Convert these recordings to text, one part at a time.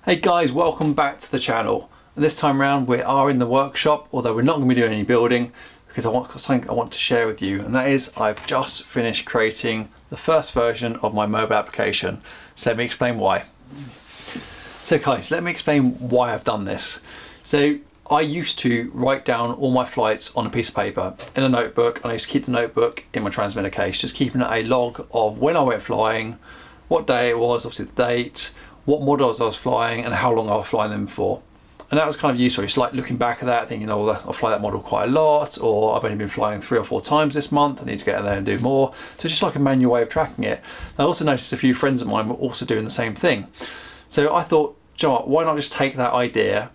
Hey guys, welcome back to the channel. And this time around we are in the workshop, although we're not going to be doing any building because I want something I want to share with you, and that is I've just finished creating the first version of my mobile application. So let me explain why. So guys, let me explain why I've done this. So I used to write down all my flights on a piece of paper in a notebook, and I used to keep the notebook in my transmitter case, just keeping a log of when I went flying, what day it was, obviously the date, what models I was flying and how long I was flying them for. And that was kind of useful. It's like looking back at that thinking, oh, I'll fly that model quite a lot, or I've only been flying 3 or 4 times this month, I need to get in there and do more. So just like a manual way of tracking it. I also noticed a few friends of mine were also doing the same thing. So I thought, Joe, why not just take that idea,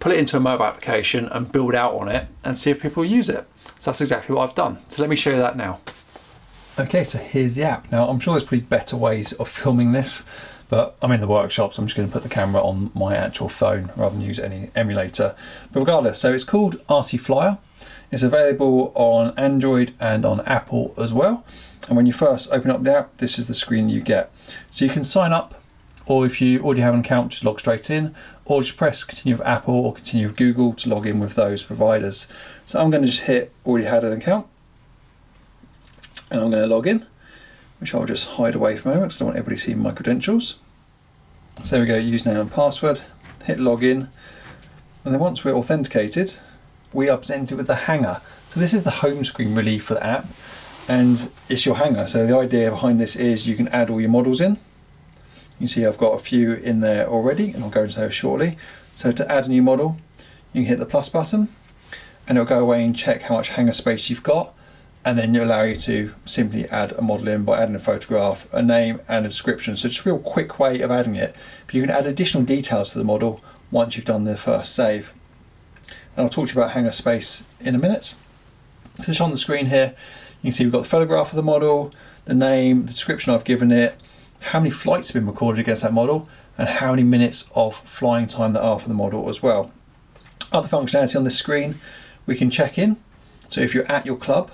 put it into a mobile application and build out on it and see if people use it. So that's exactly what I've done. So let me show you that now. Okay, so here's the app. Now I'm sure there's probably better ways of filming this, but I'm in the workshop, so I'm just going to put the camera on my actual phone rather than use any emulator. But regardless, so it's called RC Flyer. It's available on Android and on Apple as well. And when you first open up the app, this is the screen you get. So you can sign up, or if you already have an account, just log straight in, or just press continue with Apple or continue with Google to log in with those providers. So I'm going to just hit already had an account, and I'm going to log in, which I'll just hide away for a moment because I don't want everybody to see my credentials. So there we go, username and password, hit login, and then once we're authenticated, we are presented with the hanger. So this is the home screen really for the app, and it's your hanger. So the idea behind this is you can add all your models in. You can see I've got a few in there already, and I'll go into those shortly. So to add a new model, you can hit the plus button, and it'll go away and check how much hanger space you've got, and then it'll allow you to simply add a model in by adding a photograph, a name and a description. So it's a real quick way of adding it, but you can add additional details to the model once you've done the first save. And I'll talk to you about hanger space in a minute. So just on the screen here, you can see we've got the photograph of the model, the name, the description I've given it, how many flights have been recorded against that model, and how many minutes of flying time there are for the model as well. Other functionality on this screen, we can check in. So if you're at your club,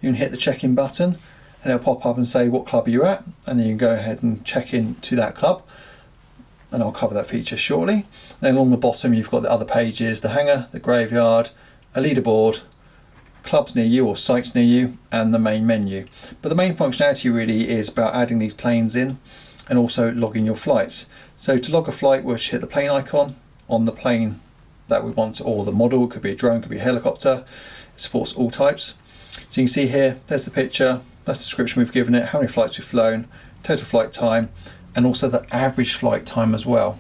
you can hit the check-in button and it'll pop up and say what club are you at, and then you can go ahead and check in to that club, and I'll cover that feature shortly. And then along the bottom you've got the other pages, the hangar, the graveyard, a leaderboard, clubs near you or sites near you, and the main menu. But the main functionality really is about adding these planes in and also logging your flights. So to log a flight, we'll just hit the plane icon on the plane that we want, or the model. It could be a drone, could be a helicopter. It supports all types. So you can see here, there's the picture, that's the description we've given it, how many flights we've flown, total flight time, and also the average flight time as well.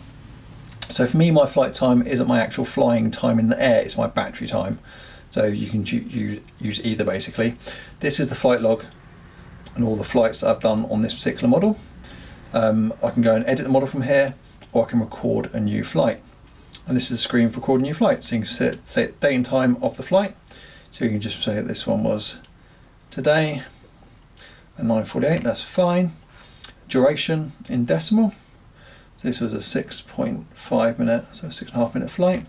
So for me, my flight time isn't my actual flying time in the air, it's my battery time. So you can use either basically. This is the flight log and all the flights that I've done on this particular model. I can go and edit the model from here, or I can record a new flight. And this is the screen for recording a new flight. So you can say date and time of the flight. So you can just say that this one was today at 9:48, that's fine. Duration in decimal. So this was a 6.5 minute, so 6.5 minute flight.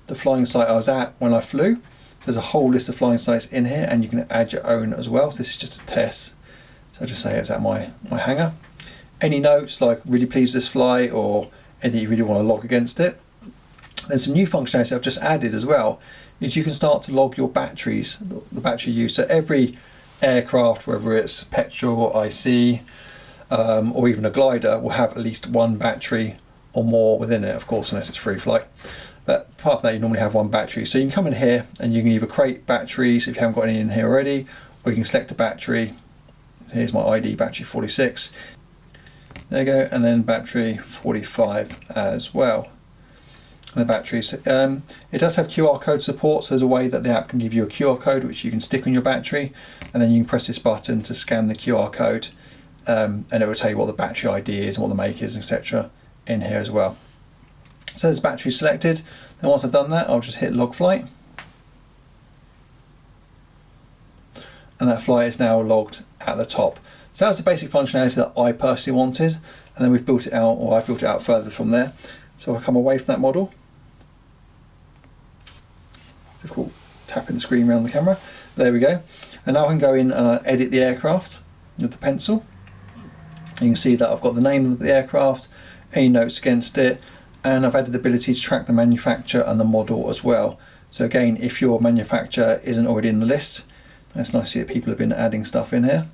The flying site I was at when I flew. So there's a whole list of flying sites in here, and you can add your own as well. So this is just a test. So I just say it was at my hangar. Any notes like really pleased with this flight, or anything you really want to log against it. There's some new functionality I've just added as well, is you can start to log your batteries, the battery use. So every aircraft, whether it's petrol or IC, or even a glider, will have at least one battery or more within it, of course, unless it's free flight. But apart from that, you normally have one battery. So you can come in here and you can either create batteries if you haven't got any in here already, or you can select a battery. Here's my ID, battery 46. There you go, and then battery 45 as well. The batteries. It does have QR code support, so there's a way that the app can give you a QR code which you can stick on your battery, and then you can press this button to scan the QR code, and it will tell you what the battery ID is and what the make is, etc. in here as well. So there's battery selected. Then once I've done that, I'll just hit log flight, and that flight is now logged at the top. So that's the basic functionality that I personally wanted, and then we've built it out, or I've built it out further from there. So I'll come away from that model. Difficult tapping the screen around the camera. There we go. And now I can go in and edit the aircraft with the pencil. You can see that I've got the name of the aircraft, any notes against it, and I've added the ability to track the manufacturer and the model as well. So again, if your manufacturer isn't already in the list, it's nice to see that people have been adding stuff in here.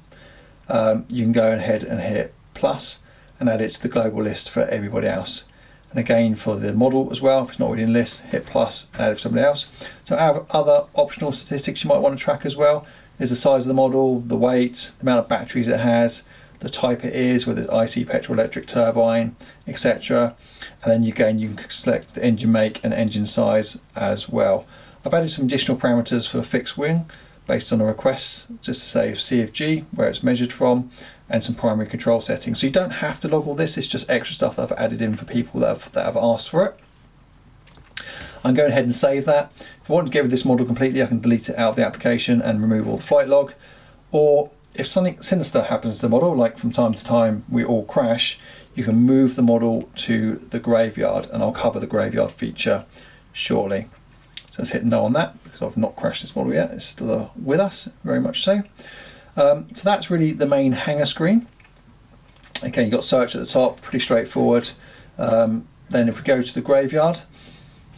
You can go ahead and hit plus and add it to the global list for everybody else. And again, for the model as well, if it's not already in the list, hit plus, add it for somebody else. So our other optional statistics you might want to track as well is the size of the model, the weight, the amount of batteries it has, the type it is, whether it's IC, petrol, electric, turbine, etc. And then you can select the engine make and engine size as well. I've added some additional parameters for fixed wing based on a request, just to say CFG, where it's measured from, and some primary control settings. So you don't have to log all this, it's just extra stuff that I've added in for people that have asked for it. I'm going ahead and save that. If I want to get rid of this model completely, I can delete it out of the application and remove all the flight log. Or if something sinister happens to the model, like from time to time we all crash, you can move the model to the graveyard, and I'll cover the graveyard feature shortly. So let's hit no on that because I've not crashed this model yet. It's still with us, very much so. So that's really the main hangar screen. Okay, you've got search at the top, pretty straightforward. Then if we go to the graveyard,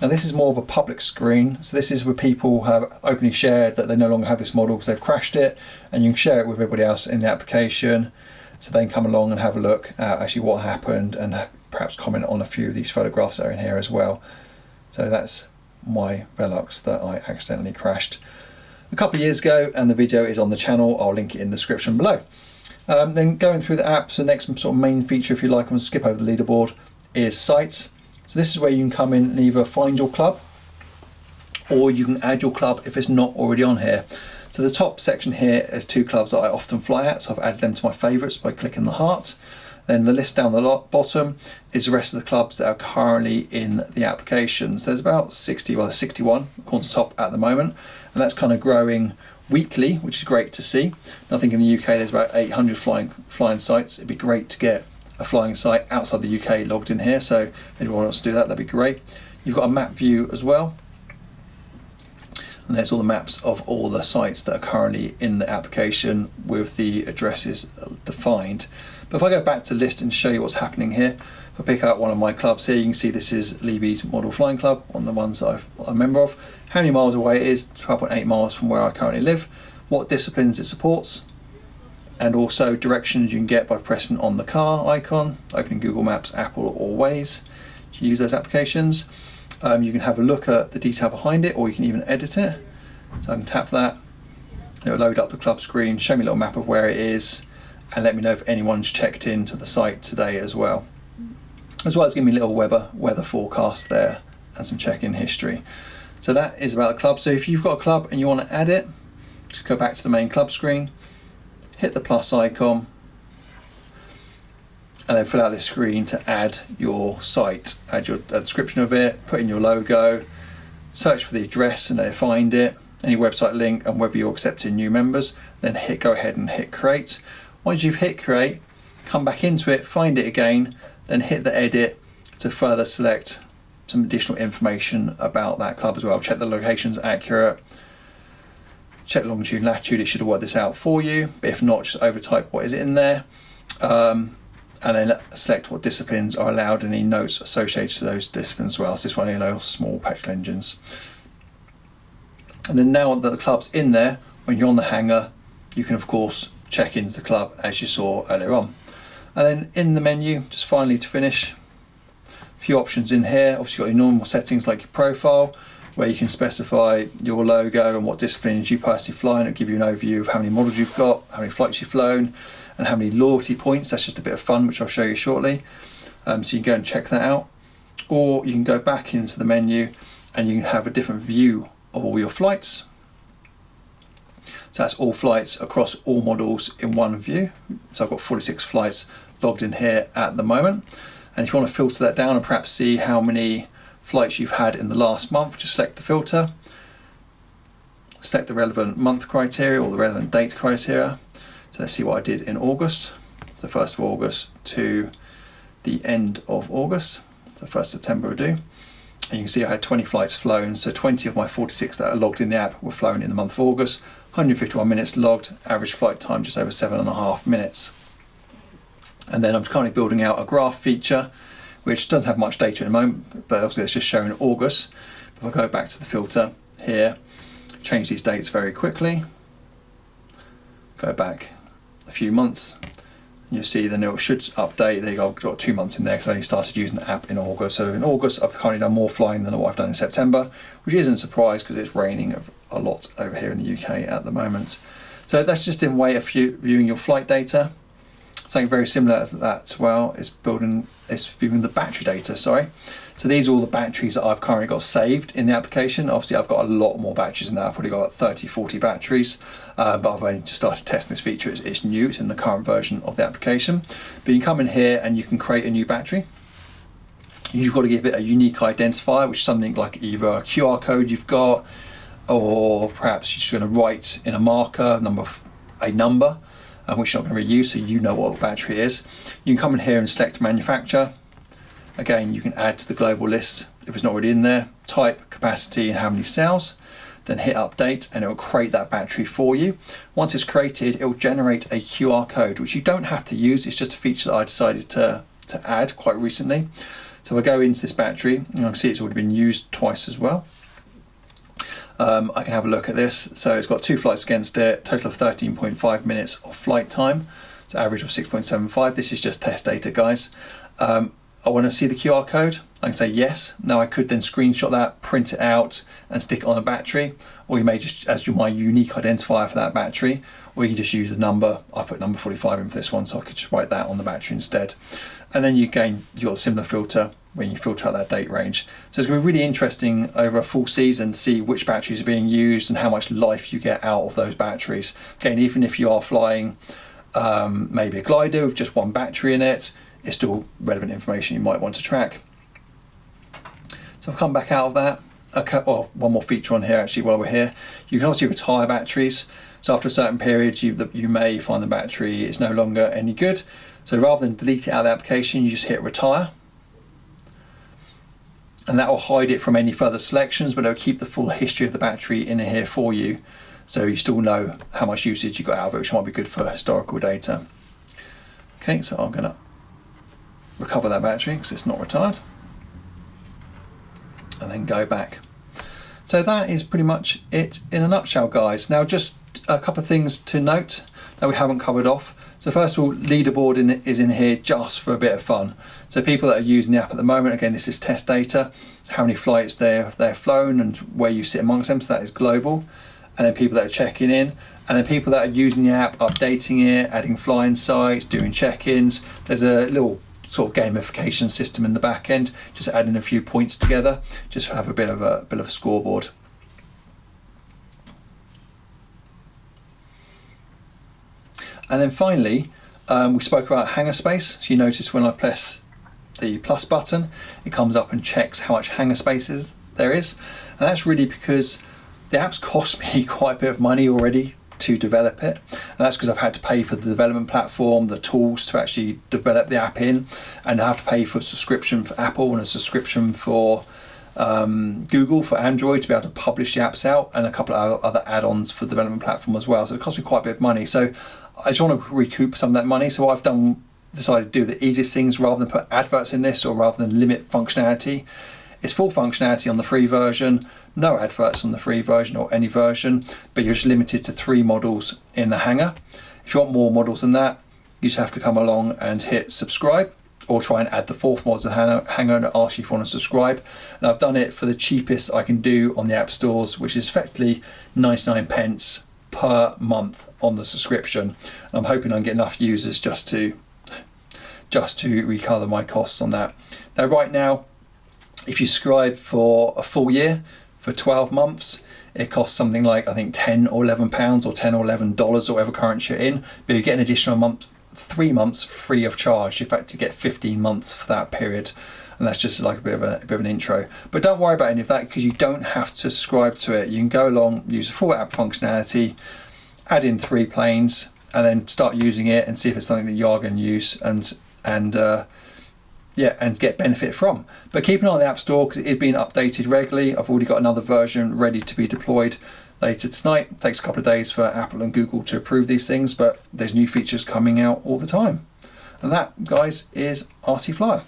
now this is more of a public screen. So this is where people have openly shared that they no longer have this model because they've crashed it, and you can share it with everybody else in the application. So they can come along and have a look at actually what happened and perhaps comment on a few of these photographs that are in here as well. So that's my Velox that I accidentally crashed a couple of years ago, and the video is on the channel. I'll link it in the description below. Then going through the apps, the next sort of main feature, if you like, I'm going to skip over the leaderboard, is sites. So this is where you can come in and either find your club, or you can add your club if it's not already on here. So the top section here is 2 clubs that I often fly at, so I've added them to my favourites by clicking the heart. Then the list down the bottom is the rest of the clubs that are currently in the application. So there's about 60, well there's 61 according to top at the moment, and that's kind of growing weekly, which is great to see. And I think in the UK there's about 800 flying sites. It'd be great to get a flying site outside the UK logged in here, so if anyone wants to do that, that'd be great. You've got a map view as well, and there's all the maps of all the sites that are currently in the application with the addresses defined. But if I go back to list and show you what's happening here, if I pick out one of my clubs here, you can see this is Leeby's Model Flying Club, one of the ones that I'm a member of. How many miles away it is, 12.8 miles from where I currently live, what disciplines it supports, and also directions you can get by pressing on the car icon, opening Google Maps, Apple or Waze to use those applications. You can have a look at the detail behind it, or you can even edit it. So I can tap that, and it'll load up the club screen, show me a little map of where it is, and let me know if anyone's checked into the site today as well. As well as giving me a little weather forecast there and some check-in history. So that is about the club. So if you've got a club and you want to add it, just go back to the main club screen, hit the plus icon, and then fill out this screen to add your site. Add your description of it, put in your logo, search for the address and they find it, any website link, and whether you're accepting new members. Then go ahead and hit create. Once you've hit create, come back into it, find it again, then hit the edit to further select some additional information about that club as well. Check the location's accurate, check longitude and latitude, it should have worked this out for you, but if not, just overtype what is in there, and then select what disciplines are allowed and any notes associated to those disciplines as well. So this one allows small petrol engines. And then now that the club's in there, when you're on the hangar, you can of course check into the club as you saw earlier on. And then in the menu, just finally to finish, a few options in here. Obviously you've got your normal settings like your profile, where you can specify your logo and what disciplines you personally fly, and it'll give you an overview of how many models you've got, how many flights you've flown, and how many loyalty points. That's just a bit of fun, which I'll show you shortly. So you can go and check that out. Or you can go back into the menu and you can have a different view of all your flights. So that's all flights across all models in one view. So I've got 46 flights logged in here at the moment. And if you want to filter that down and perhaps see how many flights you've had in the last month, just select the filter, select the relevant month criteria or the relevant date criteria. So let's see what I did in August. So 1st of August to the end of August. So 1st September will do. And you can see I had 20 flights flown. So 20 of my 46 that are logged in the app were flown in the month of August. 151 minutes logged, average flight time just over 7.5 minutes. And then I'm currently building out a graph feature which doesn't have much data at the moment, but obviously it's just showing August. If I go back to the filter here, change these dates very quickly, go back a few months, you'll see then it should update. There you go, I've got 2 months in there because I only started using the app in August. So in August I've currently done more flying than what I've done in September, which isn't a surprise because it's raining a lot over here in the UK at the moment. So that's just in way of viewing your flight data. Something very similar to that as well is viewing the battery data, sorry. So these are all the batteries that I've currently got saved in the application. Obviously I've got a lot more batteries than that. I've probably got 30, 40 batteries, but I've only just started testing this feature. It's new, it's in the current version of the application. But you can come in here and you can create a new battery. You've got to give it a unique identifier, which is something like either a QR code you've got, or perhaps you're just going to write in a marker a number, which you're not going to reuse, so you know what the battery is. You can come in here and select manufacturer. Again, you can add to the global list if it's not already in there, type, capacity, and how many cells. Then hit update and it will create that battery for you. Once it's created, it will generate a QR code, which you don't have to use. It's just a feature that I decided to add quite recently. So if I go into this battery, and I can see it's already been used twice as well. I can have a look at this. So it's got 2 flights against it, total of 13.5 minutes of flight time. So average of 6.75. This is just test data, guys. I want to see the QR code. I can say yes. Now I could then screenshot that, print it out and stick it on a battery, or you may just as my unique identifier for that battery, or you can just use the number. I put number 45 in for this one, so I could just write that on the battery instead. And then you've got a similar filter when you filter out that date range. So it's going to be really interesting over a full season to see which batteries are being used and how much life you get out of those batteries. Again, even if you are flying maybe a glider with just one battery in it, it's still relevant information you might want to track. So I've come back out of that. Okay, well, one more feature on here actually while we're here. You can also retire batteries. So after a certain period, you may find the battery is no longer any good. So rather than delete it out of the application, you just hit retire. And that will hide it from any further selections, but it'll keep the full history of the battery in here for you. So you still know how much usage you got out of it, which might be good for historical data. Okay, so I'm gonna recover that battery because it's not retired, and then go back. So that is pretty much it in a nutshell, guys. Now just a couple of things to note that we haven't covered off. So first of all, leaderboard is in here just for a bit of fun. So people that are using the app at the moment, again, this is test data, how many flights they've flown and where you sit amongst them, so that is global. And then people that are checking in, and then people that are using the app, updating it, adding flying sites, doing check-ins. There's a little sort of gamification system in the back end, just adding a few points together, just to have a bit of a scoreboard. And then finally, we spoke about hangar space. So you notice when I press the plus button, it comes up and checks how much hangar space there is. And that's really because the app's cost me quite a bit of money already to develop it, and that's because I've had to pay for the development platform, the tools to actually develop the app in, and I have to pay for a subscription for Apple and a subscription for Google for Android to be able to publish the apps out, and a couple of other add-ons for the development platform as well. So it cost me quite a bit of money. So I just want to recoup some of that money. So what I've done, decided to do the easiest things rather than put adverts in this, or rather than limit functionality. It's full functionality on the free version, no adverts on the free version or any version, but you're just limited to 3 models in the hangar. If you want more models than that, you just have to come along and hit subscribe, or try and add the 4th model to the hangar and ask you if you want to subscribe. And I've done it for the cheapest I can do on the app stores, which is effectively 99 pence per month on the subscription. And I'm hoping I can get enough users just to recover my costs on that. Now right now, if you subscribe for a full year, for 12 months, it costs something like, I think, 10 or 11 pounds or 10 or 11 dollars or whatever currency you're in, but you get an additional month, 3 months free of charge. In fact, you get 15 months for that period, and that's just like a bit of an intro. But don't worry about any of that, because you don't have to subscribe to it. You can go along, use the full app functionality, add in 3 planes, and then start using it and see if it's something that you are going to use and get benefit from. But keep an eye on the App Store, because it's being updated regularly. I've already got another version ready to be deployed later tonight. It takes a couple of days for Apple and Google to approve these things, but there's new features coming out all the time. And that, guys, is RC Flyer.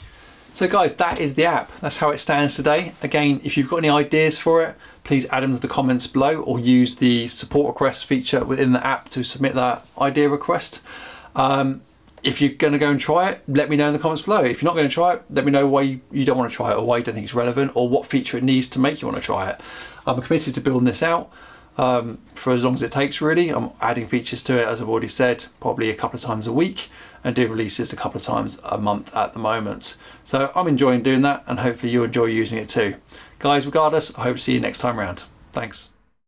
So guys, that is the app. That's how it stands today. Again, if you've got any ideas for it, please add them to the comments below or use the support request feature within the app to submit that idea request. If you're going to go and try it, let me know in the comments below. If you're not going to try it, let me know why you don't want to try it or why you don't think it's relevant or what feature it needs to make you want to try it. I'm committed to building this out for as long as it takes really. I'm adding features to it, as I've already said, probably a couple of times a week, and do releases a couple of times a month at the moment. So I'm enjoying doing that, and hopefully you enjoy using it too. Guys, regardless, I hope to see you next time around. Thanks.